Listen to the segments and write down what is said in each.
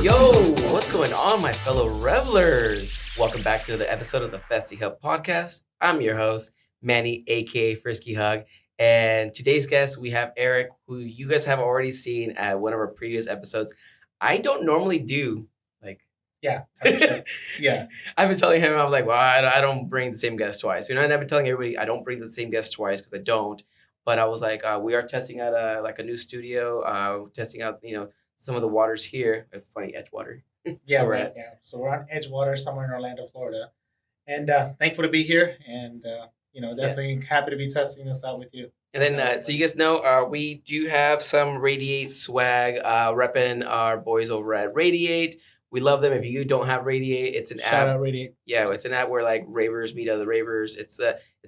Yo, what's going on, my fellow revelers? Welcome back to another episode of the Festy Hub podcast. I'm your host, Manny, aka Frisky Hug. And today's guest, we have Erick, who you guys have already seen at one of our previous episodes. I don't normally do, like, Yeah. Yeah. I've been telling him, I was like, well, I don't bring the same guest twice. And I've been telling everybody I don't bring the same guest twice because I don't. But I was like, we are testing out a new studio, testing out, some of the waters here. Funny, Edgewater. Yeah. So we're Right. at- Yeah. So we're on Edgewater, somewhere in Orlando, Florida. And thankful to be here. And, definitely happy to be testing this out with you. And then, so you guys know, we do have some Radiate swag, repping our boys over at Radiate. We love them. If you don't have Radiate, it's an Shout app. out Radiate. Yeah, it's an app where like ravers meet other ravers. It's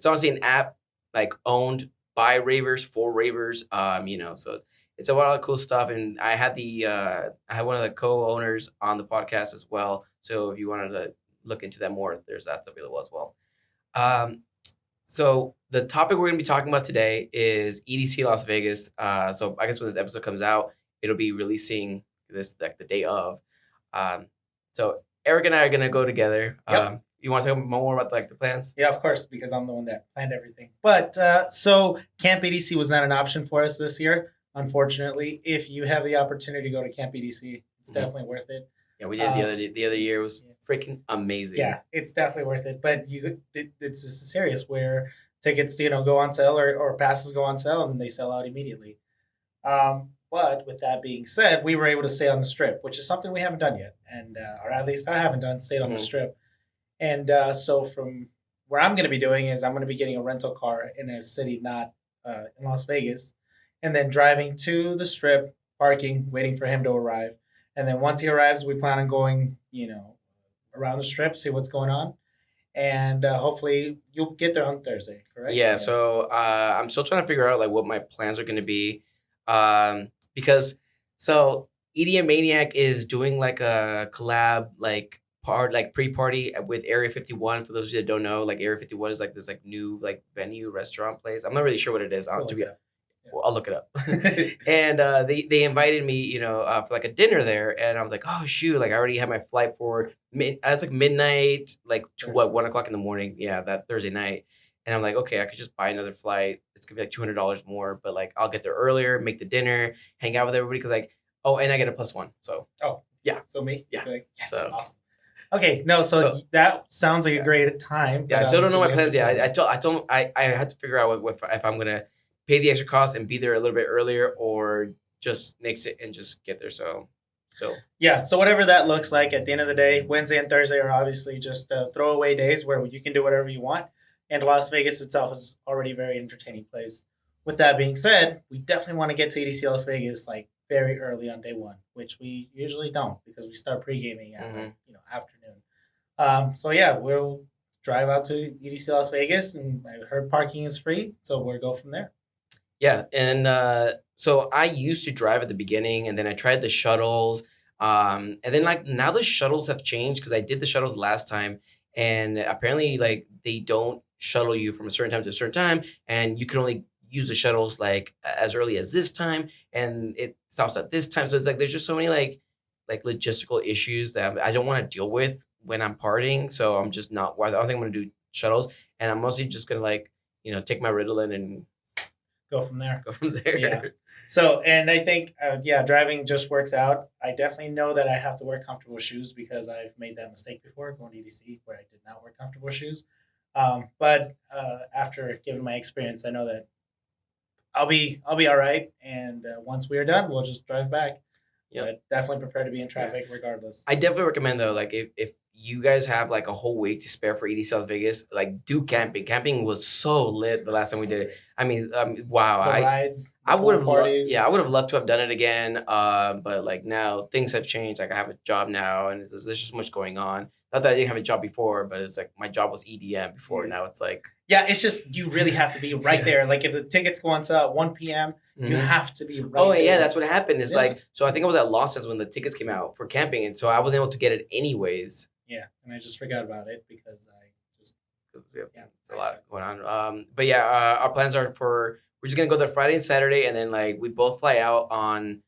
honestly an app like owned by ravers for ravers. So it's a lot of cool stuff. And I had one of the co-owners on the podcast as well. So if you wanted to look into that more, there's that available as well. So the topic we're going to be talking about today is EDC Las Vegas. So I guess when this episode comes out, it'll be releasing this like the day of. So Erick and I are going to go together. Yep. You want to talk more about like the plans? Yeah, of course, because I'm the one that planned everything. But so Camp EDC was not an option for us this year, unfortunately. If you have the opportunity to go to Camp EDC, it's definitely worth it. Yeah, we did the other year. It was freaking amazing. Yeah, it's definitely worth it. But it's just serious where tickets, go on sale or passes go on sale and then they sell out immediately. But with that being said, we were able to stay on the strip, which is something we haven't done yet, and or at least I haven't stayed on the strip. And so from where I'm going to be doing is I'm going to be getting a rental car in a city not in Las Vegas, and then driving to the strip, parking, waiting for him to arrive. And then once he arrives, we plan on going, around the strip, see what's going on. And hopefully you'll get there on Thursday, correct? Yeah, so I'm still trying to figure out like what my plans are going to be. Because so EDM Maniac is doing like a collab pre-party with Area 51. For those of you that don't know, like Area 51 is like this like new like venue restaurant place. I'm not really sure what it is. I'll look it up. And they invited me, for like a dinner there, and I was like, oh shoot, like I already had my flight for it's like midnight, like to 1 o'clock in the morning. Yeah, that Thursday night. And I'm like, okay, I could just buy another flight. It's gonna be like $200 more, but like I'll get there earlier, make the dinner, hang out with everybody, because like, oh, and I get a +1. So yeah. So me? Yeah. Yes. So, awesome. Okay, no, so that sounds like a great time. Yeah, I still don't know my plans yet. I told I had to figure out if I'm gonna pay the extra cost and be there a little bit earlier, or just mix it and just get there. So yeah, so whatever that looks like at the end of the day, Wednesday and Thursday are obviously just throwaway days where you can do whatever you want. And Las Vegas itself is already a very entertaining place. With that being said, we definitely want to get to EDC Las Vegas like very early on day one, which we usually don't because we start pre-gaming at afternoon. So yeah, we'll drive out to EDC Las Vegas, and I heard parking is free, so we'll go from there. Yeah, and so I used to drive at the beginning, and then I tried the shuttles, and then like now the shuttles have changed because I did the shuttles last time, and apparently like they don't shuttle you from a certain time to a certain time, and you can only use the shuttles like as early as this time, and it stops at this time. So it's like there's just so many like logistical issues that I don't want to deal with when I'm partying. So I'm just not. I don't think I'm gonna do shuttles, and I'm mostly just gonna take my Ritalin and go from there. Yeah. So, and I think, driving just works out. I definitely know that I have to wear comfortable shoes because I've made that mistake before going to EDC where I did not wear comfortable shoes. But after giving my experience, I know that I'll be all right. And once we are done, we'll just drive back. Yeah, but definitely prepare to be in traffic regardless. I definitely recommend though, like if you guys have like a whole week to spare for EDC Las Vegas, like do camping. Camping was so lit the last time we did it. I mean, wow. The rides, I would have I would have loved to have done it again. But like now things have changed. Like I have a job now, and there's just so much going on. Not that I didn't have a job before, but it's like my job was EDM before. Now it's like it's just you really have to be right there. Like if the tickets go on sale at 1 p.m., you have to be right there. Oh yeah, that's what happened. It's like, so I think I was at losses when the tickets came out for camping, and so I wasn't able to get it anyways. Yeah, and I just forgot about it because I just it's a lot going on. But yeah, our plans are we're just gonna go there Friday and Saturday, and then like we both fly out on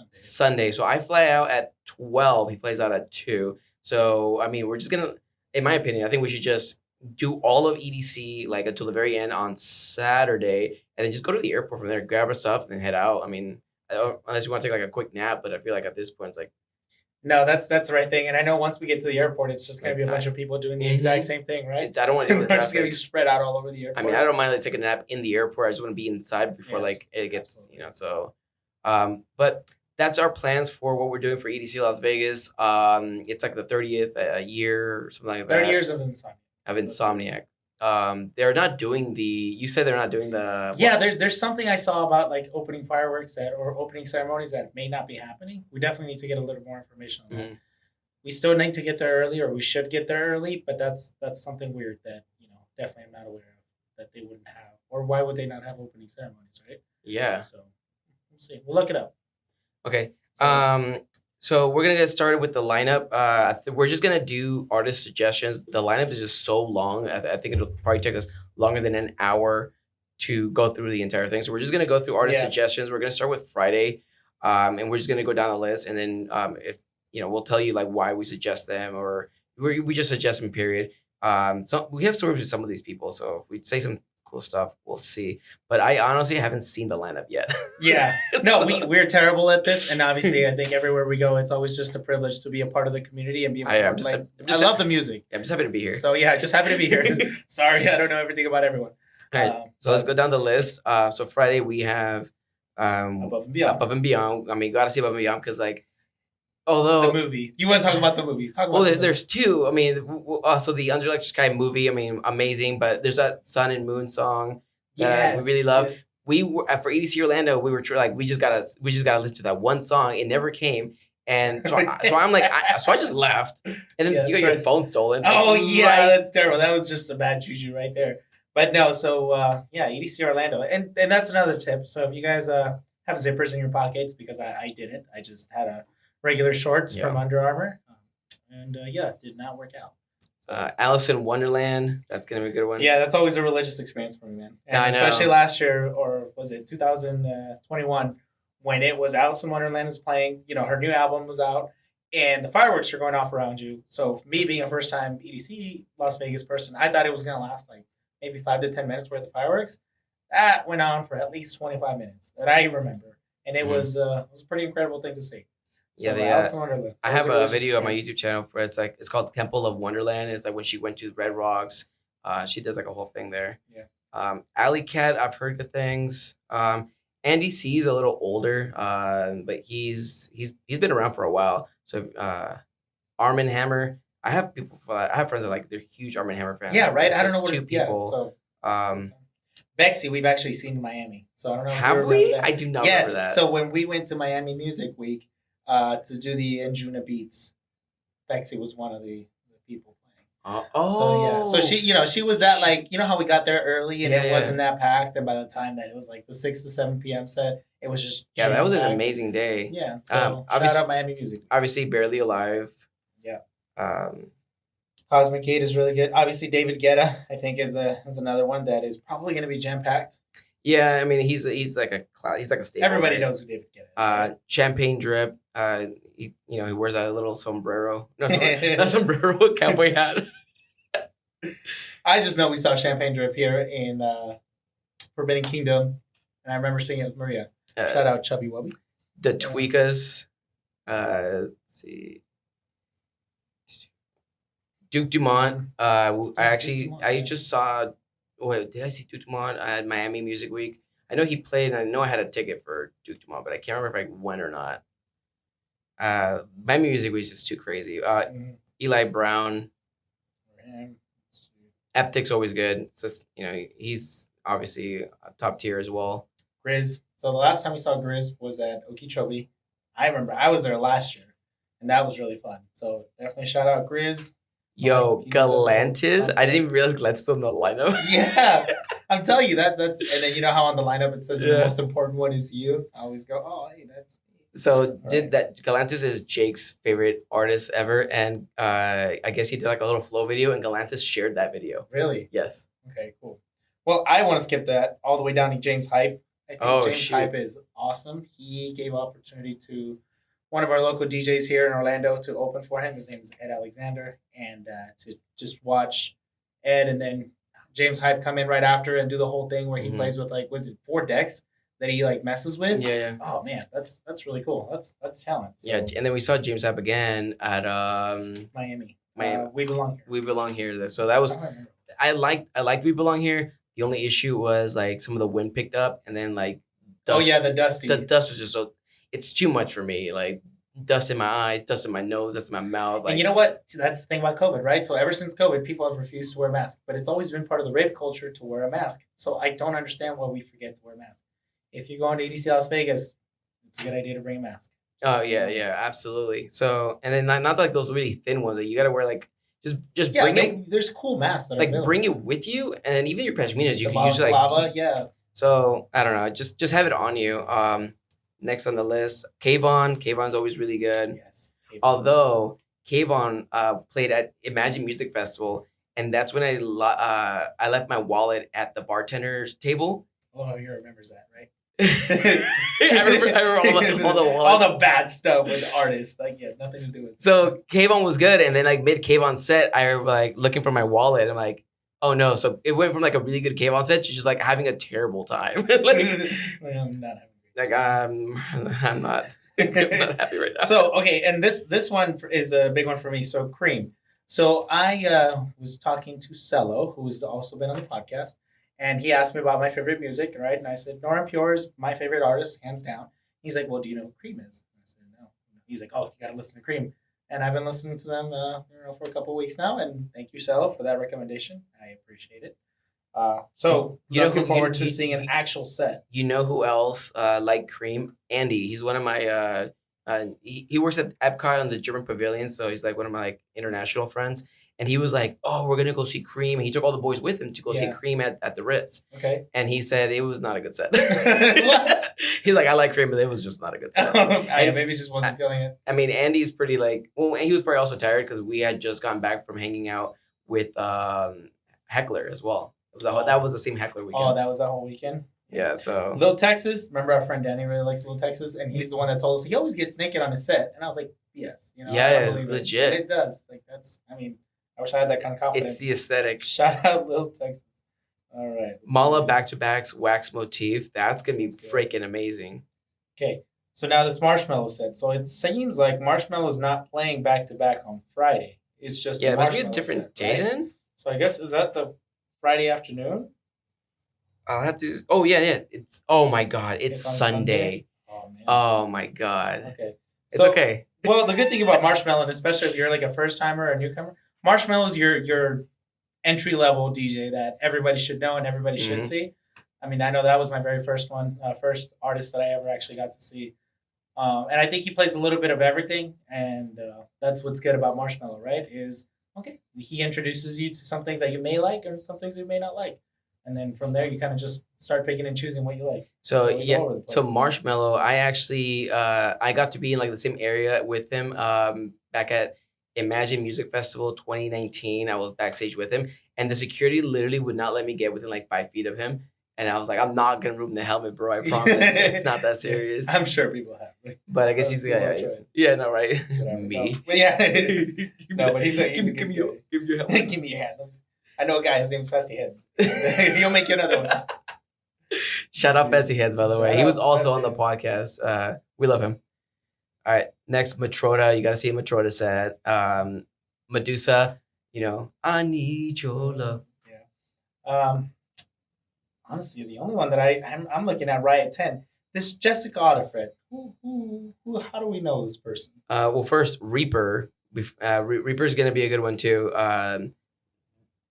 Sunday. So I fly out at 12. He flies out at 2. So, I mean, we're just going to, in my opinion, I think we should just do all of EDC like until the very end on Saturday and then just go to the airport from there, grab our stuff and head out. I mean, unless you want to take like a quick nap, but I feel like at this point it's like, no, that's the right thing. And I know once we get to the airport, it's just going to be a bunch of people doing the exact same thing, right? I don't want to They're just going to be spread out all over the airport. I mean, I don't mind like taking a nap in the airport. I just want to be inside before like it gets, absolutely. You know, so, but that's our plans for what we're doing for EDC Las Vegas. It's like the 30th year or something like that. 30 years of Insomniac. They're not doing you said they're not doing the. Yeah, there's something I saw about like opening fireworks or opening ceremonies that may not be happening. We definitely need to get a little more information on that. We still need to get there early, or we should get there early, but that's something weird that, definitely I'm not aware of that they wouldn't have. Or why would they not have opening ceremonies, right? Yeah. So we'll see. We'll look it up. Okay. So we're gonna get started with the lineup. We're just gonna do artist suggestions. The lineup is just so long. I think it'll probably take us longer than an hour to go through the entire thing. So we're just gonna go through artist suggestions. We're gonna start with Friday, and we're just gonna go down the list. And then if we'll tell you like why we suggest them, or we just suggest them. Period. So we have stories with some of these people. So if we say some cool stuff, we'll see. But I honestly haven't seen the lineup yet. Yeah. No, we're terrible at this. And obviously, I think everywhere we go, it's always just a privilege to be a part of the community and be a part of I love the music. I'm just happy to be here. So, yeah, just happy to be here. Sorry, I don't know everything about everyone. All right. So let's go down the list. So Friday, we have Above and Beyond. Above and Beyond. I mean, gotta see Above and Beyond because, like, although the movie, you want to talk about the movie? Talk about there's two. I mean, so the Under Electric Sky movie. I mean, amazing. But there's that Sun and Moon song that we really love. Yes. We were for EDC Orlando. We were like, we just gotta listen to that one song. It never came, and so I'm like, so I just left, and then you got your phone stolen. Oh yeah, that's terrible. That was just a bad juju right there. But no, so EDC Orlando, and that's another tip. So if you guys have zippers in your pockets, because I didn't, I just had a regular shorts from Under Armour, and did not work out. Alice in Wonderland, that's gonna be a good one. Yeah, that's always a religious experience for me, man. And especially last year, or was it 2021, when it was Alice in Wonderland was playing. Her new album was out, and the fireworks are going off around you. So me being a first time EDC Las Vegas person, I thought it was gonna last like maybe 5 to 10 minutes worth of fireworks. That went on for at least 25 minutes that I remember, and it was a pretty incredible thing to see. So I have a video on my YouTube channel for it's called Temple of Wonderland. It's like when she went to Red Rocks, she does like a whole thing there. Yeah. Alley Cat, I've heard good things. Andy C is a little older, but he's been around for a while. So Arm & Hammer, I have friends that they're huge Arm & Hammer fans. Yeah, right. I don't know two people. Bexy, we've actually seen in Miami, so I don't know. Have we? I do not remember that. So when we went to Miami Music Week. To do the Njuna Beats, Bexy was one of the people playing. So she was that how we got there early and it wasn't that packed, and by the time that it was like the 6 to 7 p.m. set, it was just that was an amazing day. Yeah, so shout out Miami Music. Obviously, Barely Alive. Yeah. Cosmic Gate is really good. Obviously, David Guetta I think is another one that is probably going to be jam packed. Yeah, I mean he's like a staple. Everybody knows who David Guetta is. Right? Champagne Drip. He wears a little sombrero. No, not sombrero, cowboy hat. I just know we saw Champagne Drip here in Forbidden Kingdom, and I remember singing it with Maria. Shout out Chubby Wubby. The Tweakers. Let's see. Duke Dumont. I just saw. Wait, did I see Duke Dumont at Miami Music Week? I know he played, and I know I had a ticket for Duke Dumont, but I can't remember if I went or not. Miami Music Week is just too crazy. Eli Brown. Eptic's always good. It's just, he's obviously top tier as well. Grizz. So the last time we saw Grizz was at Okeechobee. I remember I was there last year, and that was really fun. So definitely shout out Grizz. Yo, Galantis. I didn't even realize Galantis was on the lineup. Yeah. I'm telling you, that's and then you know how on the lineup it says the most important one is you? I always go, oh, hey, that's me. So that Galantis is Jake's favorite artist ever, and I guess he did like a little flow video, and Galantis shared that video. Really? Yes. Okay, cool. Well, I want to skip that all the way down to James Hype. I think James Hype is awesome. He gave opportunity to one of our local DJs here in Orlando to open for him. His name is Ed Alexander, and to just watch Ed and then James Hype come in right after and do the whole thing where he plays with like, was it 4 decks that he like messes with? Yeah. Oh man, that's really cool. That's talent. So, yeah, and then we saw James Hype again at Miami. We Belong Here. We Belong Here. So that was I liked We Belong Here. The only issue was like some of the wind picked up, and then like dust, the dusty. The dust was just so it's too much for me. Like dust in my eyes, dust in my nose, dust in my mouth. Like, and you know what? That's the thing about COVID, right? So ever since COVID, people have refused to wear masks, but it's always been part of the rave culture to wear a mask. So I don't understand why we forget to wear masks. If you're going to EDC Las Vegas, it's a good idea to bring a mask. Oh yeah, absolutely. So and then not like those really thin ones that you got to wear like. Just bring it. There's cool masks that like bring it with you, and then even your pashminas you can use like lava, yeah. So I don't know, just have it on you. Next on the list, Kayvon. Kayvon's always really good. Yes. Although Kayvon played at Imagine Music Festival, and that's when I left my wallet at the bartender's table. Oh, he remembers that, right? I remember all the bad stuff with artists. Like, yeah, nothing to do with it. So Kayvon was good, and then like mid Kayvon set, I was like looking for my wallet. I'm like, oh no! So it went from like a really good Kayvon set to just like having a terrible time. I'm not having. Like I'm not. I'm not happy right now. So okay, and this one is a big one for me. So Cream. So I was talking to Cello, who's also been on the podcast. And he asked me about my favorite music, right? And I said, Nora Pure is my favorite artist, hands down. He's like, well, do you know who Cream is? And I said, no. He's like, oh, you got to listen to Cream. And I've been listening to them for a couple of weeks now. And thank you, Cello, for that recommendation. I appreciate it. So looking forward to seeing an actual set. You know who else like Cream? Andy. He's one of my, he works at Epcot on the German Pavilion. So he's like one of my like international friends. And he was like, oh, we're going to go see Cream. And he took all the boys with him to go see Cream at the Ritz. Okay. And he said it was not a good set. What? He's like, I like Cream, but it was just not a good set. Maybe he just wasn't feeling it. I mean, Andy's pretty like, well, he was probably also tired because we had just gone back from hanging out with Heckler as well. That was the same Heckler weekend. Oh, that was that whole weekend? Yeah, so. Little Texas. Remember our friend Danny really likes Little Texas? And he's the one that told us he always gets naked on his set. And I was like, yes. You know, yeah, legit. It does. Like, I wish I had that kind of confidence. It's the aesthetic. Shout out Little Texas. All right. Mala back-to-backs, wax motif. That's going to be freaking amazing. Okay. So now this Marshmallow set. So it seems like Marshmallow's not playing back-to-back on Friday. It's just it must be a different day then? So I guess, is that the Friday afternoon? I'll have to... Oh, yeah. Oh, my God. It's Sunday. Oh, man. Oh, my God. Okay. It's okay. Well, the good thing about Marshmallow, and especially if you're like a first-timer or a newcomer, Marshmallow's your entry-level DJ that everybody should know and everybody should see. I mean, I know that was my very first one, first artist that I ever actually got to see. And I think he plays a little bit of everything, and that's what's good about Marshmallow, right? Is, okay, he introduces you to some things that you may like and some things you may not like. And then from there, you kind of just start picking and choosing what you like. So Marshmallow, I actually, I got to be in like the same area with him back at Imagine Music Festival 2019. I was backstage with him, and the security literally would not let me get within like 5 feet of him. And I was like, I'm not gonna remove the helmet, bro. I promise. It's not that serious. I'm sure people have. But I guess he's the guy. Yeah, no, right? Me. No. But yeah. No, but he's a good guy. Give me your helmet. Give me your hand. I know a guy. His name's Festy Heads. He'll make you another one. Shout out Festy Heads, by the way. He was also on the podcast. We love him. All right, next, Matroda. You got to see a Matroda set. Medusa, I need your love. Yeah. Honestly, the only one that I'm looking at right at 10, this Jessica Otterfred. Who? How do we know this person? Well, first, Reaper. Reaper's going to be a good one, too.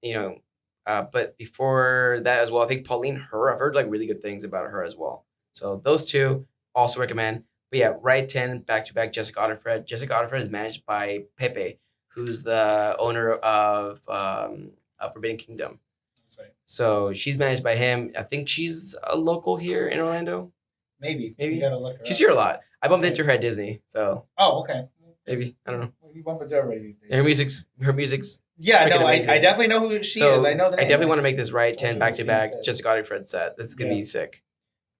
But before that as well, I think Pauline Her, I've heard like really good things about her as well. So those two also recommend. But yeah, right 10, back-to-back Jessica Otterfred. Jessica Otterfred is managed by Pepe, who's the owner of Forbidden Kingdom. That's right. So she's managed by him. I think she's a local here in Orlando. Maybe. You gotta look her She's up. here a lot. I bumped into her at Disney. So. Oh, okay. Maybe. I don't know. You bump into everybody these days. Her music's. Yeah, no, I definitely know who she is. I know the name. I definitely want to make this right 10 back-to-back Jessica Otterfred set. This is going to be sick.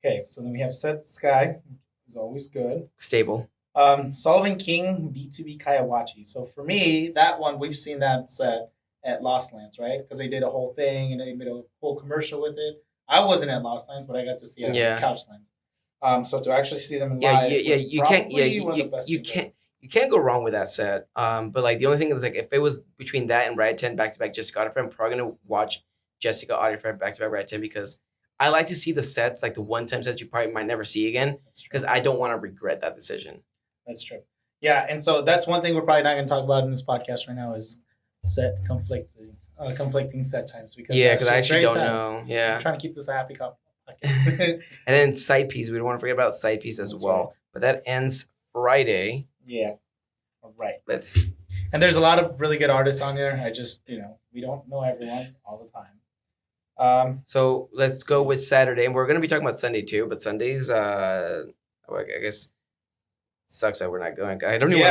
Okay, so then we have Set Sky, is always good. Stable. Sullivan King, B2B Kayawachi. So for me, that one, we've seen that set at Lost Lands, right? Because they did a whole thing and they made a whole commercial with it. I wasn't at Lost Lands, but I got to see it at Couchlands. So to actually see them live, you can't, you can't go wrong with that set. But like the only thing is like if it was between that and Ride 10 back to back Jessica Audifred, I'm probably gonna watch Jessica Audifred back to back Ride 10 because I like to see the sets, like the one time sets you probably might never see again, because I don't want to regret that decision. That's true. Yeah, and so that's one thing we're probably not going to talk about in this podcast right now is set conflicting set times, because I actually don't know. Yeah, I'm trying to keep this a happy couple. And then side piece, we don't want to forget about side piece as well. Right. But that ends Friday. Yeah, all right. And there's a lot of really good artists on there. I just we don't know everyone all the time. So let's go with Saturday, and we're going to be talking about Sunday too. But Sundays, I guess. Sucks that we're not going. I don't even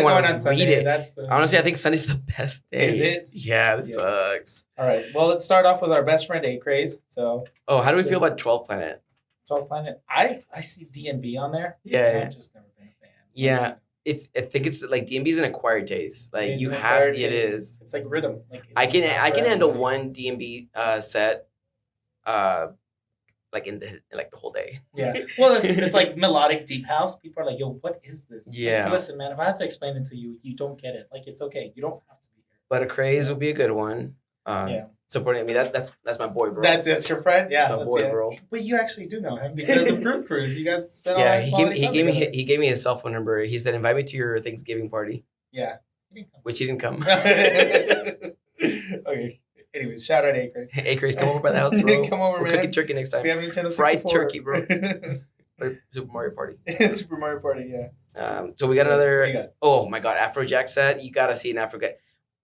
want to read it. Honestly, I think Sunday's the best day. Is it? Yeah, this sucks. All right. Well, let's start off with our best friend, A-Craze. So. Oh, how do we feel about 12 Planet? 12 Planet. I see DNB on there. Yeah. I've just never been a fan. Yeah. I think it's like DNB's an acquired taste. Like you have it is. It's like rhythm. Like I can handle one DNB set. Like in the whole day. Yeah. Well, it's like melodic deep house. People are like, "Yo, what is this?" Yeah. Like, listen, man. If I have to explain it to you, you don't get it. Like, it's okay. You don't have to be here. But a Craze would be a good one. Supporting me. That's my boy, bro. That's your friend. Yeah, that's my boy, bro. But you actually do know him because of Group Cruise. You guys spent all that. Yeah, he gave me his cell phone number. He said, "Invite me to your Thanksgiving party." Yeah. Which he didn't come. Okay. Anyways, shout out A-Craze. Hey, A-Craze, come over by the house, bro. Come over, man. Cooking turkey next time. We have Nintendo 64. Fried turkey, bro. Super Mario Party. Super Mario Party, yeah. So we got another. Oh my God, Afrojack set. You gotta see an Afrojack.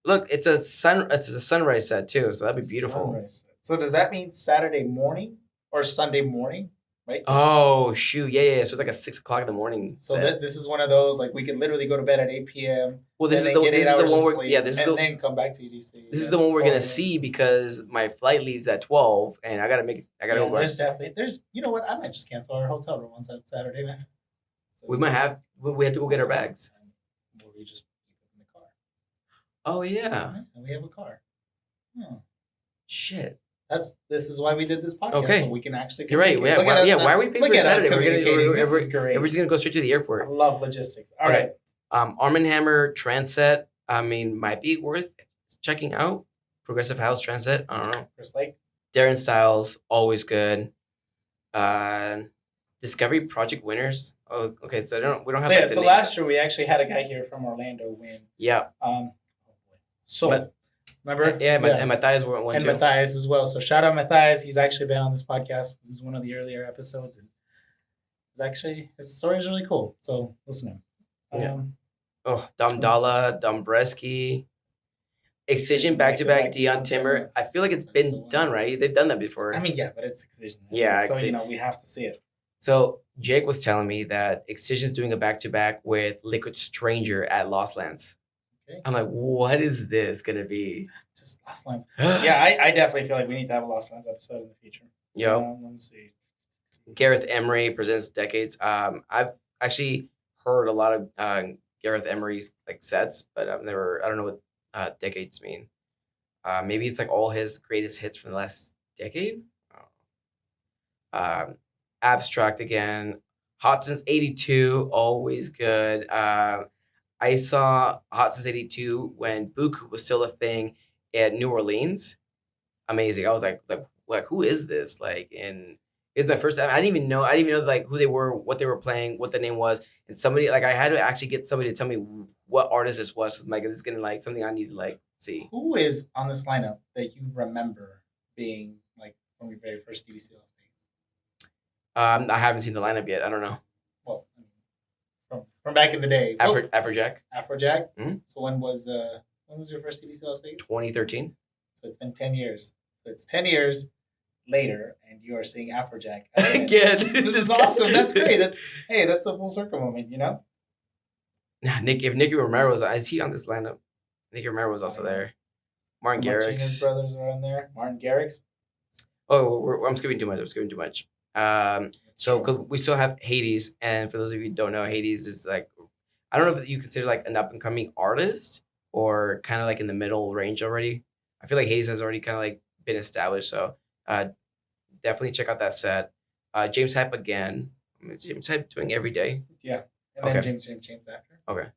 Look, it's a sunrise set too, so that'd be beautiful. So does that mean Saturday morning or Sunday morning? Right? Oh shoot, yeah. So it's like a 6 o'clock in the morning. So this is one of those like we could literally go to bed at 8 p.m. Well, this is the one where then come back to EDC. This is the one we're gonna see because my flight leaves at 12, and I gotta go. There's you know what? I might just cancel our hotel room on that Saturday, man. So we have to go get our bags. Or we just keep it in the car. Oh yeah. We have a car. Shit. This is why we did this podcast. Okay. So we can actually. You're right. Why are we paying for Saturday? We're just gonna go straight to the airport. I love logistics. All right. Arm & Hammer Transit. I mean, might be worth checking out. Progressive House Transit. I don't know. Chris Lake. Darren Styles, always good. Discovery Project winners. Oh, okay. So we don't have. So last year we actually had a guy here from Orlando win. Yeah. Remember? Yeah, and Matthias won too. And Matthias as well. So shout out Matthias. He's actually been on this podcast. He was one of the earlier episodes, and his story is really cool. So listen to him. Dom Dalla, Dombreski, Excision back to back, Dion Timmer. I feel like it's been done, right? They've done that before. I mean, yeah, but it's Excision. Yeah, so we have to see it. So Jake was telling me that Excision's doing a back to back with Liquid Stranger at Lost Lands. Okay. I'm like, what is this gonna be? Just Lost Lands. Yeah, I definitely feel like we need to have a Lost Lands episode in the future. Yep. Let me see. Gareth Emery presents Decades. I've actually heard a lot of Gareth Emery's like sets, but I don't know what Decades mean. Maybe it's like all his greatest hits from the last decade. Abstract again. Hot Since 82, always good. I saw Hot Since 82 when Buku was still a thing at New Orleans. Amazing. I was like who is this? Like, and it was my first time. I didn't even know like who they were, what they were playing, what the name was. And somebody, like, I had to actually get somebody to tell me what artist this was. Like, it's gonna like something I need to like see. Who is on this lineup that you remember being like from your very first EDC Las Vegas? I haven't seen the lineup yet. I don't know. Well, from back in the day. Afrojack. Afrojack. Mm-hmm. So when was your first EDC Las Vegas? 2013. So it's been 10 years. So it's 10 years later, and you are seeing Afrojack again. This is awesome. That's great. That's a full circle moment, you know. If Nicky Romero is he on this lineup? Nicky Romero was also there. Martin Garrix. Martinez brothers are on there. Martin Garrix. Oh, I'm skipping too much. So 'cause we still have Hades, and for those of you who don't know, Hades is like, I don't know if you consider like an up and coming artist or kind of like in the middle range already. I feel like Hades has already kind of like been established, so definitely check out that set. James Hype again. James Hype doing every day. Yeah, and then James after. Okay.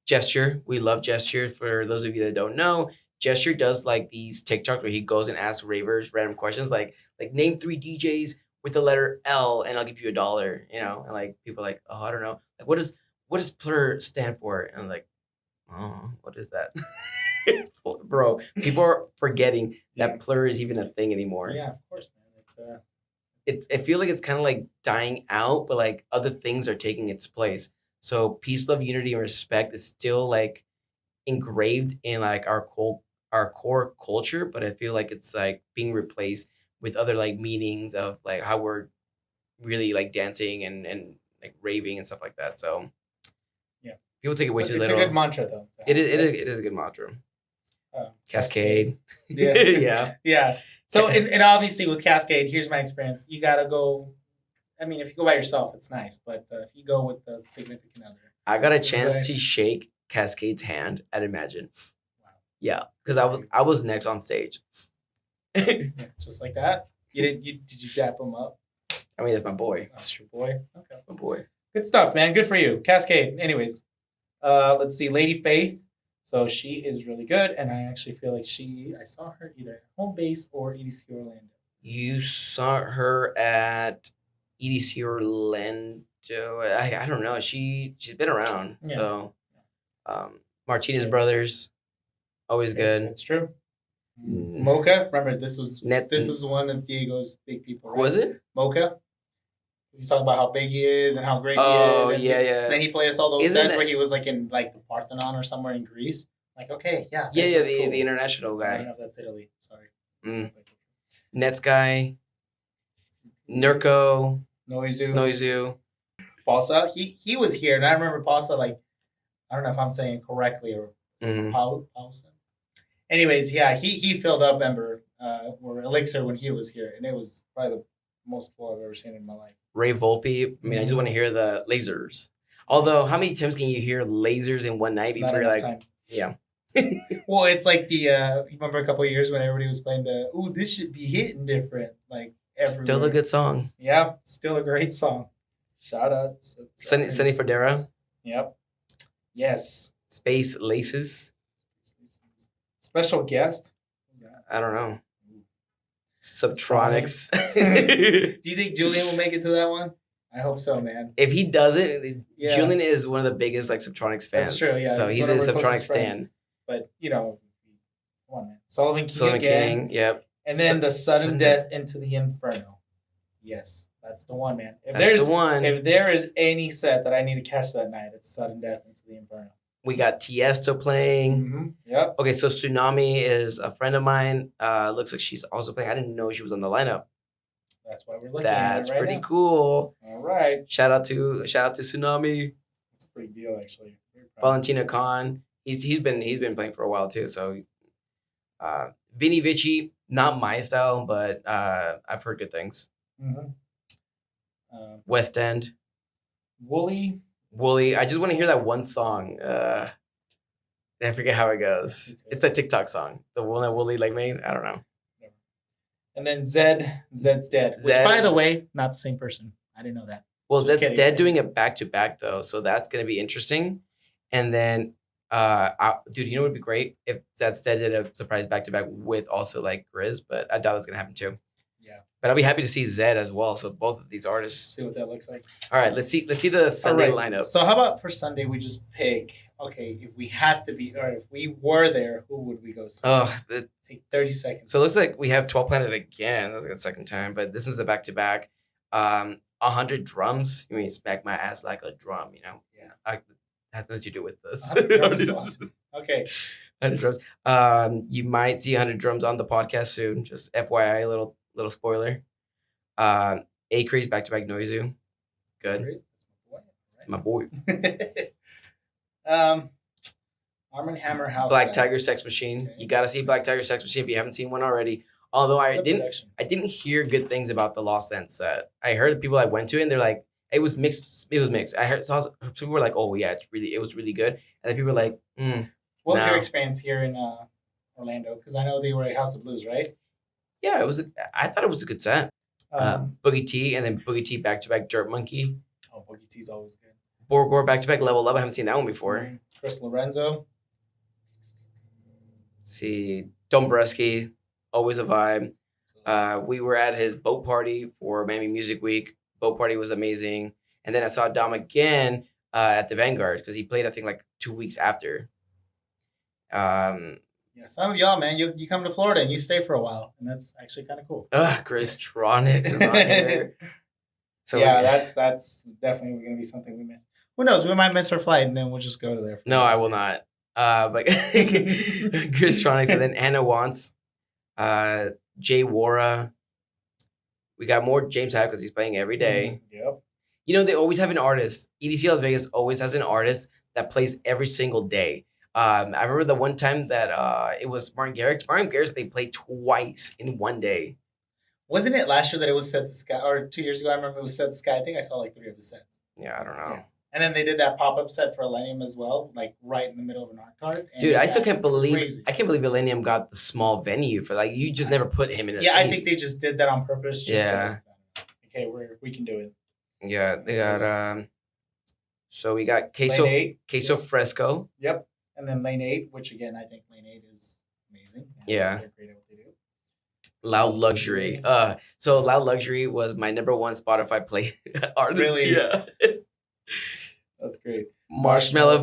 Gesture, we love Gesture. For those of you that don't know, Gesture does like these TikToks where he goes and asks ravers random questions, like name 3 DJs with the letter L, and I'll give you $1. You know, and like people are like, oh, I don't know, like what does plur stand for? And I'm like, oh, what is that? Bro, people are forgetting that plur is even a thing anymore. Yeah, of course, man. I feel like it's kind of like dying out, but like other things are taking its place. So peace, love, unity, and respect is still like engraved in like our core culture, but I feel like it's like being replaced with other like meanings of like how we're really like dancing and like raving and stuff like that. So yeah, people take it way too little. It's a good mantra though. It is a good mantra. Cascade. Yeah. Yeah. So and obviously with Cascade, here's my experience. You gotta go. I mean, if you go by yourself, it's nice, but if you go with the significant other, I got a chance to shake Cascade's hand at Imagine. Wow. Yeah, because I was next on stage. Yeah, just like that. Did you dap him up? I mean, that's my boy. That's your boy. Okay, my boy. Good stuff, man. Good for you, Cascade. Anyways, let's see, Lady Faith. So she is really good, and I actually feel like I saw her either at Home Base or EDC Orlando. You saw her at EDC Orlando. I don't know. She's been around. Yeah. So Martinez Brothers, always good. That's true. Mocha, remember this was one of Diego's big people. Right? Was it Mocha? He's talking about how big he is and how great he is. Oh yeah. Then he played us all those sets where he was like in like the Parthenon or somewhere in Greece. Like okay, yeah. Yeah, cool. The international guy. I don't know if that's Italy. Sorry. Nets guy. Nurko. Noizu. Pausa. He was here, and I remember Pausa. Like, I don't know if I'm saying it correctly or Pausa. Anyways, yeah, he filled up Ember or Elixir when he was here, and it was probably the most full I've ever seen in my life. Ray Volpe. I mean, I just want to hear the lasers. Although, how many times can you hear lasers in one night before you're like, time. Yeah. Well, it's like you remember a couple of years when everybody was playing this should be hitting different, like everywhere. Still a good song. Yeah, still a great song. Shout out. Sunny Fodera. Yep. Yes. Space Laces. Special guest. I don't know. Subtronics. Do you think Julian will make it to that one? I hope so, man. If he doesn't, Julian is one of the biggest like Subtronics fans. That's true, yeah. So he's a Subtronics stan. But come on, man. Sullivan King again. Yep. And then the sudden death into the inferno. Yes, that's the one, man. If there is any set that I need to catch that night, it's sudden death into the inferno. We got Tiesto playing. Mm-hmm. Yep. Okay, so Tsunami is a friend of mine. Looks like she's also playing. I didn't know she was on the lineup. That's why we're looking at it That's pretty cool. All right. Shout out to Tsunami. That's a pretty deal, actually. Valentina Khan. He's been playing for a while too. So, Vinny Vici, not my style, but I've heard good things. Mm-hmm. West End. Wooly. I just want to hear that one song. I forget how it goes. It's a TikTok song. The one that Wooly like made. I don't know. And then Zed's Dead. Which, by the way, not the same person. I didn't know that. Well, Zed's Dead doing it back to back though, so that's gonna be interesting. And then, dude, you know what would be great if Zed's Dead did a surprise back to back with also like Grizz, but I doubt that's gonna happen too. Yeah. But I'll be happy to see Zed as well. So both of these artists. See what that looks like. All right, let's see the Sunday lineup. So how about for Sunday we just pick? Okay, if we had to be, or if we were there, who would we go see? Take 30 seconds. So it looks like we have 12 Planet again. That's like the second time, but this is the back to back. 100 drums. You mean smack my ass like a drum? You know. Yeah. Has nothing to do with this. 100 drums. Okay. 100 drums. You might see 100 drums on the podcast soon. Just FYI, little spoiler. Acrease back to back Noizu. Good. My boy. Arm & Hammer House. Black Tiger Sex Machine. Okay. You got to see Black Tiger Sex Machine if you haven't seen one already. Although I Good didn't production. I didn't hear good things about the Lost End set. I heard people I went to it and they're like, it was mixed. It was mixed. I heard people were like, oh yeah, it was really good. And then people were like, What was your no. experience here in Orlando? Because I know they were at House of Blues, right? Yeah, I thought it was a good set. Boogie T and then Boogie T back to back Dirt Monkey. Oh, Boogie T's always good. Borgore back to back Level Up. I haven't seen that one before. Mm-hmm. Chris Lorenzo. Let's see, Dombreski, always a vibe. We were at his boat party for Miami Music Week. Boat party was amazing. And then I saw Dom again at the Vanguard because he played, I think, like 2 weeks after. Yeah, some of y'all, man, you come to Florida and you stay for a while, and that's actually kind of cool. Chris Tronics is on here. So yeah, that's definitely going to be something we miss. Who knows? We might miss our flight, and then we'll just go to there. No, I will not. But Chris Tronics, and then Anna Wants, Jay Wara. We got more James Hype because he's playing every day. Yep. You know, they always have an artist. EDC Las Vegas always has an artist that plays every single day. I remember the one time that it was Martin Garrix. Martin Garrix, they played twice in one day. Wasn't it last year that it was Set the Sky, or 2 years ago? I remember it was Set the Sky. I think I saw like 3 of the sets. Yeah, I don't know. Yeah. And then they did that pop-up set for Millennium as well, like right in the middle of an art card. Dude, I still can't believe Millennium got the small venue for like you just never put him in. I think they just did that on purpose. Just okay, we can do it. Yeah, they got so we got queso fresco. Yep, and then Lane 8, which again I think Lane 8 is amazing. Yeah, they're great at what they do. Loud Luxury. So Loud Luxury was my #1 Spotify play artist. Really? Yeah. That's great. Marshmallow.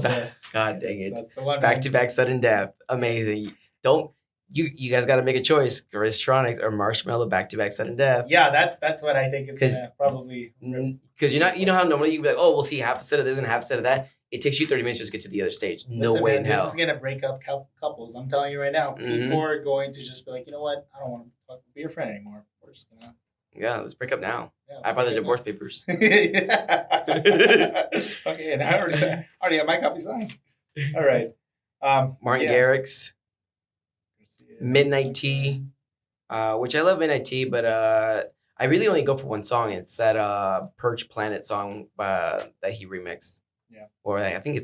God dang it. That's the one. Back to back sudden death. Amazing. Don't you guys got to make a choice. Chris Tronics or Marshmallow back to back sudden death. Yeah, that's what I think is gonna probably because you know how normally you'd be like, oh, we'll see half a set of this and half a set of that. It takes you 30 minutes just to get to the other stage. No way in hell. This is gonna break up couples. I'm telling you right now. People are going to just be like, you know what? I don't want to be your friend anymore. We're just gonna. Yeah, let's break up now. Yeah, I brought the divorce papers. Okay, and I already have my copy signed. All right. Martin Garrix, Midnight Tea, which I love Midnight Tea, but I really only go for one song. It's that Perch Planet song that he remixed. Yeah. Or I think he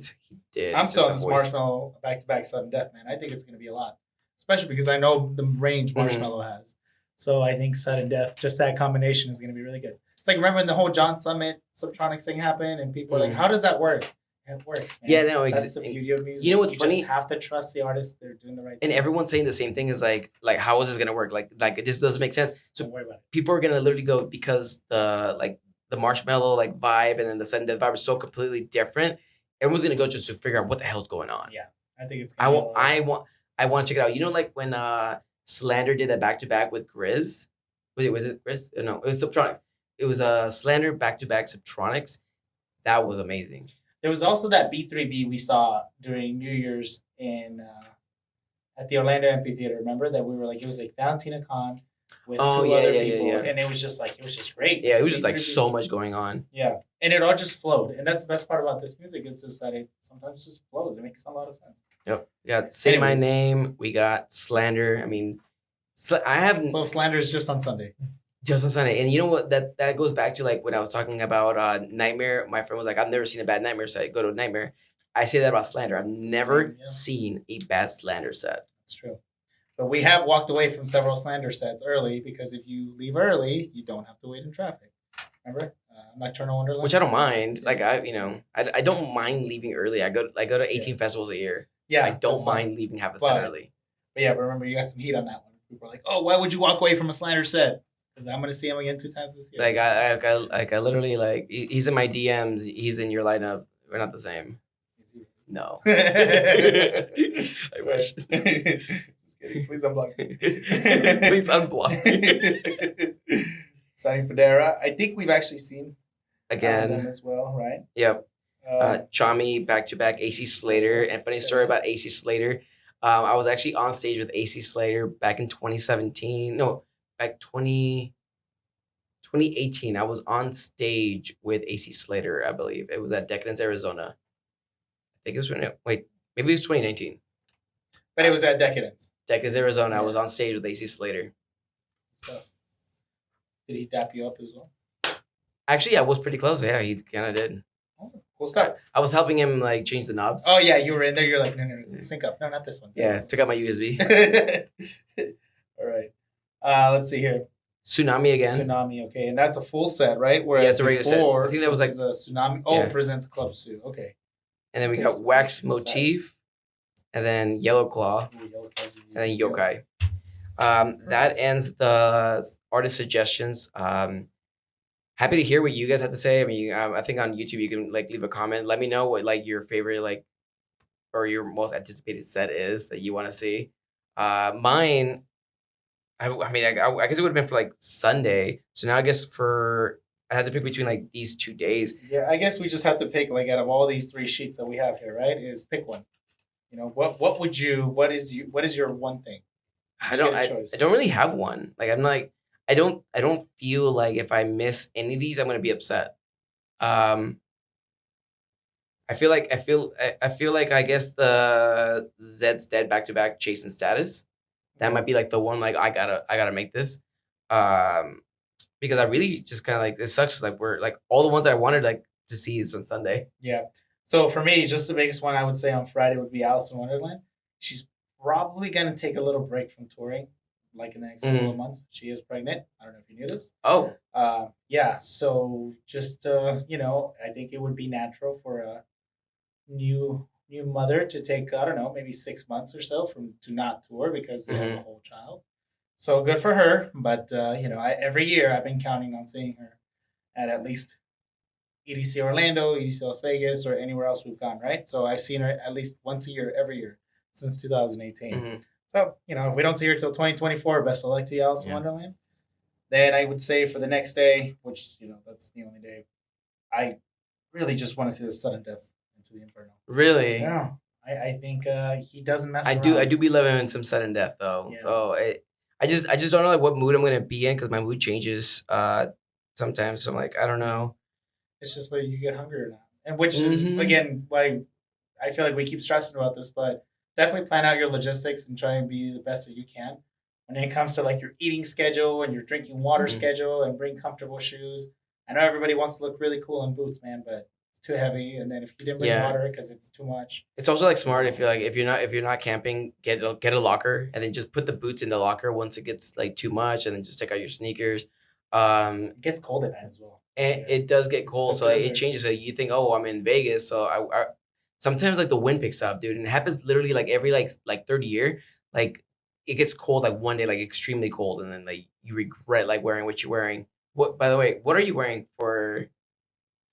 did. I'm still on this Marshmallow back-to-back sudden death, man. I think it's going to be a lot, especially because I know the range Marshmallow has. So I think sudden death, just that combination is going to be really good. It's like, remember when the whole John Summit Subtronics thing happened and people were like, how does that work? It works, man. Yeah, no, that's the beauty of music. You know what's funny? You just have to trust the artist. They're doing the right thing. And everyone's saying the same thing is like how is this going to work? Like this doesn't make sense. So don't worry about it. People are going to literally go because the Marshmallow vibe and then the sudden death vibe are so completely different. Everyone's going to go just to figure out what the hell's going on. Yeah. I think it's I want to check it out. You know, like when Slander did that back-to-back with Grizz? Was it Grizz? No, it was Subtronics. It was Slander back-to-back Subtronics. That was amazing. There was also that B3B we saw during New Year's at the Orlando Amphitheater. Remember that we were like, it was like Valentina Khan with two other people. And it was just great. Yeah, it was just like so much going on. Yeah. And it all just flowed. And that's the best part about this music is just that it sometimes just flows. It makes a lot of sense. Yep. We got Say My Name. We got Slander. I mean, So Slander is just on Sunday. Just on Sunday. And you know what? That goes back to like when I was talking about Nightmare. My friend was like, I've never seen a bad Nightmare set. Go to Nightmare. I say that about Slander. I've never seen a bad Slander set. That's true. But we have walked away from several Slander sets early because if you leave early, you don't have to wait in traffic. Remember? Nocturnal Wonderland? Which I don't mind. Like I don't mind leaving early. I go to 18 festivals a year. Yeah. I don't mind leaving half a set early. But yeah, but remember you got some heat on that one. People were like, oh, why would you walk away from a Slander set? Because I'm going to see him again 2 times this year. I literally he's in my DMs. He's in your lineup. We're not the same. No. I wish. Just kidding. Please unblock me. Please unblock me. Signing Federa. I think we've actually seen again them as well, right? Yep. Chami back-to-back AC Slater. And funny story about AC Slater. I was actually on stage with AC Slater back in 2017. No, back 2018. I was on stage with AC Slater, I believe. It was at Decadence, Arizona. I think it was maybe it was 2019. But it was at Decadence. Decadence, Arizona. I was on stage with AC Slater. stuff. Did he dap you up as well? Actually, I was pretty close. Yeah, he kind of did. Oh, cool stuff. I was helping him like change the knobs. Oh yeah, you were in there. You're like, no, sync up. No, not this one. Yeah, took out my USB. All right. Let's see here. Tsunami again. Tsunami, okay, and that's a full set, right? Whereas yeah, it's a regular before, set. I think that was like a Tsunami. Oh, yeah. Presents Club Sue. Okay. And then we got Wax Motif, and then Yellow Claw, and then Yokai. That ends the artist suggestions. Happy to hear what you guys have to say. I mean, I think on YouTube you can like leave a comment. Let me know what like your favorite like or your most anticipated set is that you want to see. Mine, I mean, I guess it would have been for like Sunday. So now I guess I had to pick between like these 2 days. Yeah, I guess we just have to pick like out of all these 3 sheets that we have here, right? Is pick one. You know, what is your one thing? I don't really have one. Like I'm like I don't feel like if I miss any of these I'm gonna be upset. I feel like I guess the Zed's Dead back-to-back Chasing Status. That might be like the one like I gotta make this. Because I really just kind of like it sucks like we're like all the ones that I wanted like to see is on Sunday. Yeah. So for me, just the biggest one I would say on Friday would be Alice in Wonderland. She's probably gonna take a little break from touring, like in the next couple of months. She is pregnant. I don't know if you knew this. Oh. Yeah. So just you know, I think it would be natural for a new mother to take, I don't know, maybe 6 months or so to not tour because they have a whole child. So good for her. But you know, every year I've been counting on seeing her at least EDC Orlando, EDC Las Vegas, or anywhere else we've gone, right? So I've seen her at least once a year, every year since 2018. So, you know, if we don't see her till 2024, best of luck to you, Alice in Wonderland. Then I would say for the next day, which, you know, that's the only day, I really just want to see the sudden death into the Inferno. Really? Yeah. I think he doesn't mess around. I do be loving him in some sudden death, though. Yeah. So I just don't know like what mood I'm going to be in because my mood changes sometimes. So I'm like, I don't know. It's just where you get hungrier now. And which is, again, why I feel like we keep stressing about this, but definitely plan out your logistics and try and be the best that you can. When it comes to like your eating schedule and your drinking water schedule and bring comfortable shoes. I know everybody wants to look really cool in boots, man, but it's too heavy. And then if you didn't bring water because it's too much. It's also like smart if you're not camping, get a locker and then just put the boots in the locker once it gets like too much and then just take out your sneakers. It gets cold at night as well. And it does get cold, so it changes. So you think, oh, I'm in Vegas, so I sometimes like the wind picks up, dude, and it happens literally like every like third year. Like it gets cold like one day, like extremely cold, and then like you regret like wearing what you're wearing. What, by the way, what are you wearing for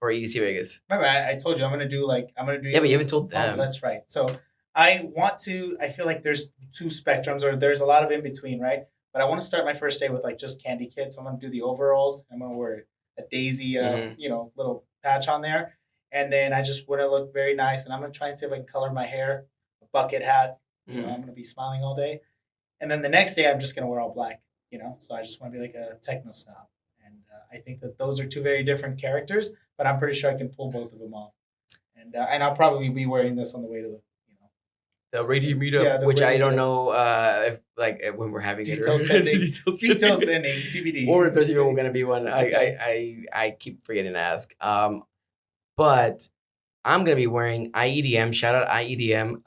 EDC Vegas? Remember, I told you I'm gonna do. Yeah, but you haven't told them. Oh, that's right. So I feel like there's 2 spectrums, or there's a lot of in between, right? But I want to start my first day with like just Kandi kit. So I'm gonna do the overalls. I'm gonna wear a daisy, you know, little patch on there, and then I just want to look very nice. And I'm gonna try and see if I can color my hair, a bucket hat. You know, I'm gonna be smiling all day, and then the next day I'm just gonna wear all black. You know, so I just want to be like a techno snob, and I think that those are 2 very different characters, but I'm pretty sure I can pull both of them off. And I'll probably be wearing this on the way to the radio meetup, which I don't know if like when we're having details it. Pending. Details pending. TBD. Or if there's even going to be one. I keep forgetting to ask. But I'm going to be wearing IEDM. Shout out IEDM.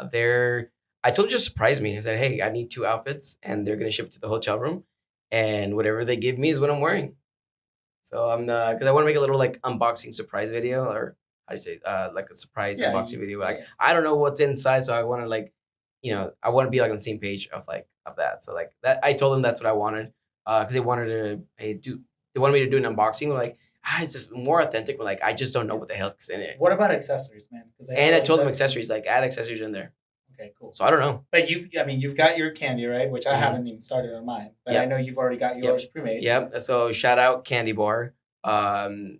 I told them just surprise me. I said, hey, I need 2 outfits, and they're going to ship it to the hotel room, and whatever they give me is what I'm wearing. So I'm because I want to make a little like unboxing surprise video, or how do you say like a surprise unboxing video. Like I don't know what's inside, so I want to like, you know, I want to be like on the same page of that. So like that, I told them that's what I wanted because they wanted me to do an unboxing. We're like, it's just more authentic. But like I just don't know what the hell's in it. What about accessories, man? And I told them accessories, like add accessories in there. Okay, cool. So I don't know. But you've got your Kandi, right? Which I haven't even started on mine, but I know you've already got yours pre-made. Yep. So shout out Kandi Bar.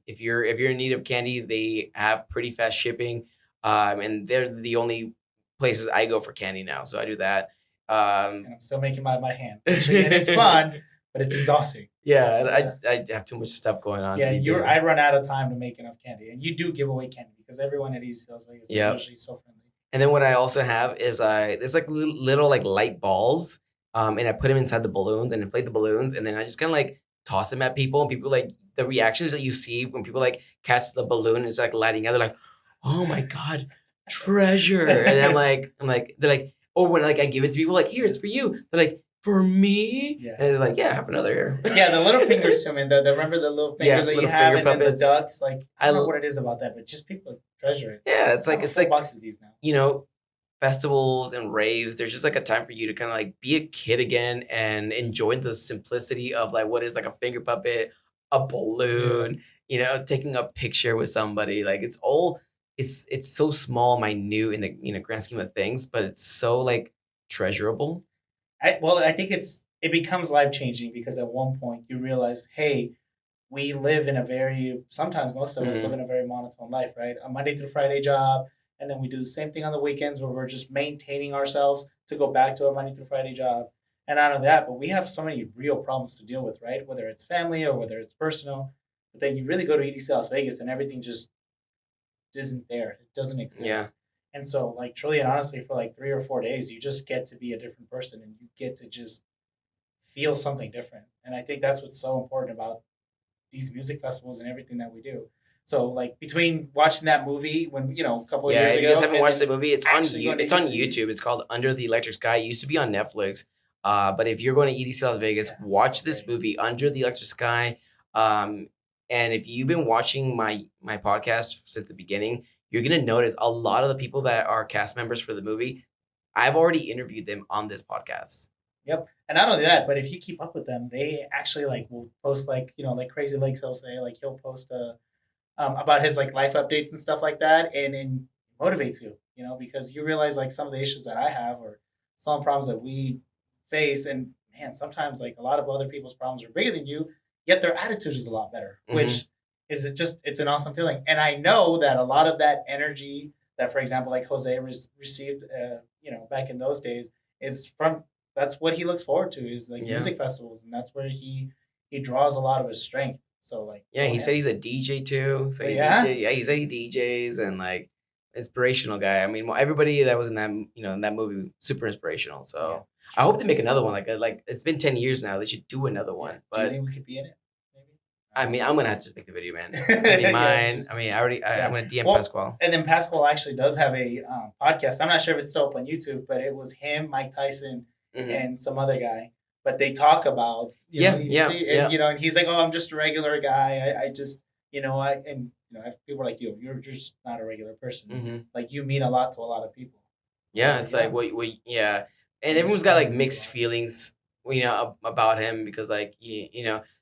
If you're in need of Kandi, they have pretty fast shipping. And they're the only places I go for Kandi now. So I do that. And I'm still making my hand. And it's fun, but it's exhausting. Yeah, I have too much stuff going on. Yeah, I run out of time to make enough Kandi. And you do give away Kandi because everyone at EDC Las Vegas is usually so friendly. And then what I also have is there's like little like light balls and I put them inside the balloons and inflate the balloons, and then I just kind of like toss them at people, and people like the reactions that you see when people like catch the balloon and it's like lighting up. They're like, "Oh my god, treasure!" And they're like, or when like I give it to people, like, "Here, it's for you." They're like, "For me?" Yeah. And it's like, "Yeah, have another here." Yeah, the little fingers to me. Remember the little fingers that you little have, finger and then the puppets. ducks. Like I don't know what it is about that, but just people treasure it. Yeah, it's I like have a full box of these now. you know, festivals and raves. There's just like a time for you to kind of like be a kid again and enjoy the simplicity of like what is like a finger puppet, a balloon, taking a picture with somebody. Like it's so small, minute in the grand scheme of things, but it's so like treasurable. I think it becomes life changing because at one point you realize, hey, we live in sometimes most of us live in a very monotone life, right? A Monday through Friday job, and then we do the same thing on the weekends where we're just maintaining ourselves to go back to a Monday through Friday job. And not only that, but we have so many real problems to deal with, right? Whether it's family or whether it's personal. But then you really go to EDC Las Vegas and everything just isn't there. It doesn't exist. Yeah. And so, like, truly and honestly, for like 3 or 4 days, you just get to be a different person and you get to just feel something different. And I think that's what's so important about these music festivals and everything that we do. So, like, between watching that movie when, a couple of years ago. If you guys haven't watched the movie, it's on it's on YouTube. It's called Under the Electric Sky. It used to be on Netflix. But if you're going to EDC Las Vegas, watch this movie, Under the Electric Sky. And if you've been watching my podcast since the beginning, you're gonna notice a lot of the people that are cast members for the movie, I've already interviewed them on this podcast. Yep. And not only that, but if you keep up with them, they actually like will post like, like Crazy Legs, he'll say, like he'll post about his like life updates and stuff like that. And it motivates you, because you realize like some of the issues that I have or some problems that we face. And man, sometimes like a lot of other people's problems are bigger than you, yet their attitude is a lot better, which it's an awesome feeling. And I know that a lot of that energy that, for example, like Jose received, back in those days that's what he looks forward to is like music festivals. And that's where he draws a lot of his strength. So like, he said he's a DJ too. So he said he DJs and like inspirational guy. I mean, everybody that was in that, in that movie, super inspirational. So I hope they make another one. Like it's been 10 years now. They should do another one. But do you think we could be in it? I mean, I'm gonna have to just make the video, man. It's gonna be mine. I mean, I'm gonna DM Pasquale. And then Pasquale actually does have a podcast. I'm not sure if it's still up on YouTube, but it was him, Mike Tyson, and some other guy. But they talk about and he's like, oh, I'm just a regular guy. I just people are like you're just not a regular person. Like you mean a lot to a lot of people. Yeah, it's like and everyone's got like mixed feelings, about him because like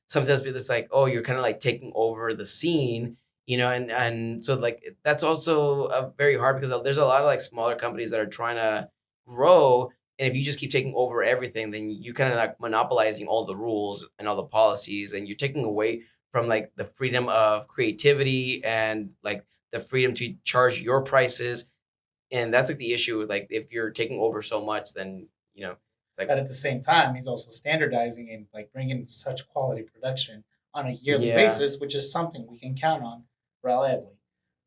sometimes it's like, oh, you're kind of like taking over the scene, and so like that's also very hard because there's a lot of like smaller companies that are trying to grow. And if you just keep taking over everything, then you kind of like monopolizing all the rules and all the policies, and you're taking away from like the freedom of creativity and like the freedom to charge your prices. And that's like the issue. Like if you're taking over so much, then, it's like. But at the same time, he's also standardizing and like bringing such quality production on a yearly basis, which is something we can count on reliably.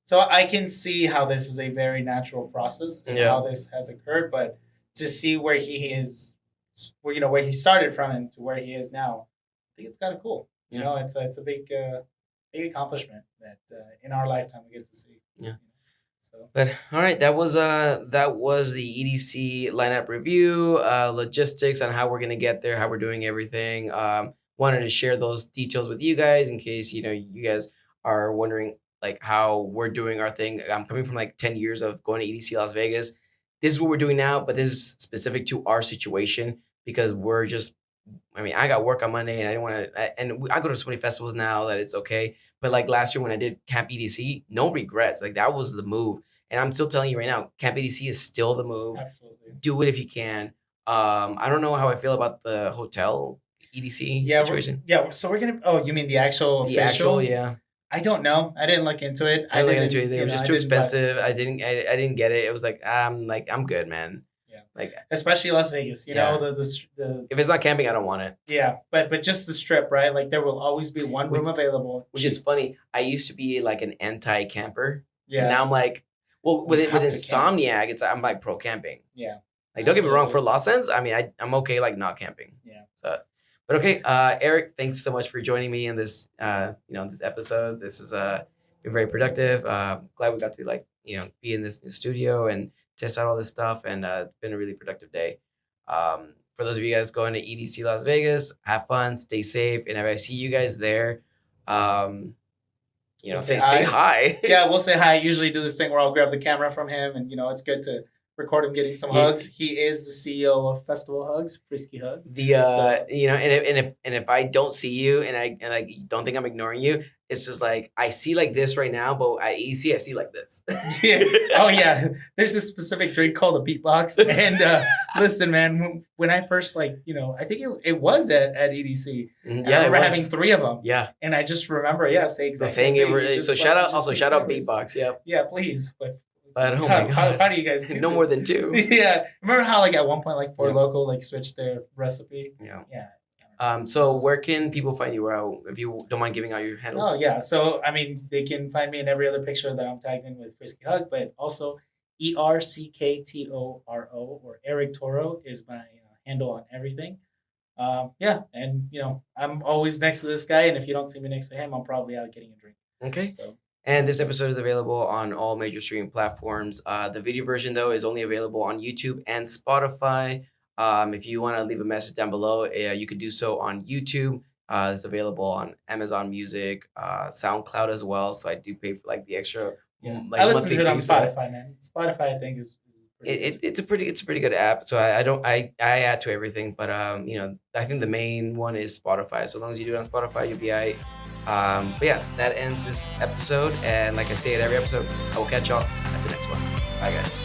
So I can see how this is a very natural process and how this has occurred, but to see where he is, where he started from and to where he is now, I think it's kind of cool. It's a big accomplishment that in our lifetime we get to see. Yeah. But all right, that was the EDC lineup review, logistics on how we're gonna get there, how we're doing everything. Wanted to share those details with you guys in case you guys are wondering like how we're doing our thing. I'm coming from like 10 years of going to EDC Las Vegas. This is what we're doing now, but this is specific to our situation because we're just. I mean, I got work on Monday, and I didn't want to. And I go to so many festivals now that it's okay. But like last year when I did Camp EDC, no regrets. Like that was the move, and I'm still telling you right now, Camp EDC is still the move. Absolutely, do it if you can. I don't know how I feel about the hotel EDC situation. So we're gonna. Oh, you mean the actual official? The actual, yeah. I don't know. I didn't look into it. I didn't look into it. It was just too expensive. I didn't get it. It was like I'm good, man. Yeah. Like especially Las Vegas, the if it's not camping, I don't want it. Yeah, but just the strip, right? Like there will always be one room available. Which is funny. I used to be like an anti-camper. Yeah. And now I'm like, well, with Insomniac, I'm like pro camping. Yeah. Like, don't get me wrong, for Absolutely. Los Angeles, I mean, I'm okay like not camping. Yeah. So, but okay, Eric, thanks so much for joining me in this, this episode. This is been very productive. Glad we got to be in this new studio and test out all this stuff, and it's been a really productive day. For those of you guys going to EDC Las Vegas, have fun, stay safe, and if I see you guys there, We'll say hi. Yeah, we'll say hi. I usually do this thing where I'll grab the camera from him, and it's good to record him getting some hugs. He is the CEO of Festival Hugs, Frisky Hug. And if I don't see you and I don't think I'm ignoring you, it's just like I see like this right now, but at EDC I see like this. Yeah. Oh yeah. There's this specific drink called a beatbox. And listen, man, when I first I think it was at EDC. Yeah, I remember having 3 of them. Yeah. And I just remember, say exactly. Saying it. So shout out Beatbox. Yep. Yeah, please. But oh my god, how do you guys do no this? more than 2? Yeah. Remember how at one point Four Loko switched their recipe? Yeah. Yeah. So where can people find you? If you don't mind giving out your handles. Oh yeah. So I mean, they can find me in every other picture that I'm tagged in with Frisky Hug, but also ERCKTORO or Erick Toro is my handle on everything. And I'm always next to this guy, and if you don't see me next to him, I'm probably out getting a drink. Okay. So. And this episode is available on all major streaming platforms. The video version, though, is only available on YouTube and Spotify. If you want to leave a message down below, you could do so on YouTube. It's available on Amazon Music, SoundCloud as well. So I do pay for the extra. Yeah. I listen to it on Spotify, man. Spotify, I think, is it's a pretty good app. So I add to everything, but I think the main one is Spotify. So as long as you do it on Spotify, you'll be alright. But yeah, that ends this episode. And like I say at every episode, I will catch y'all at the next one. Bye, guys.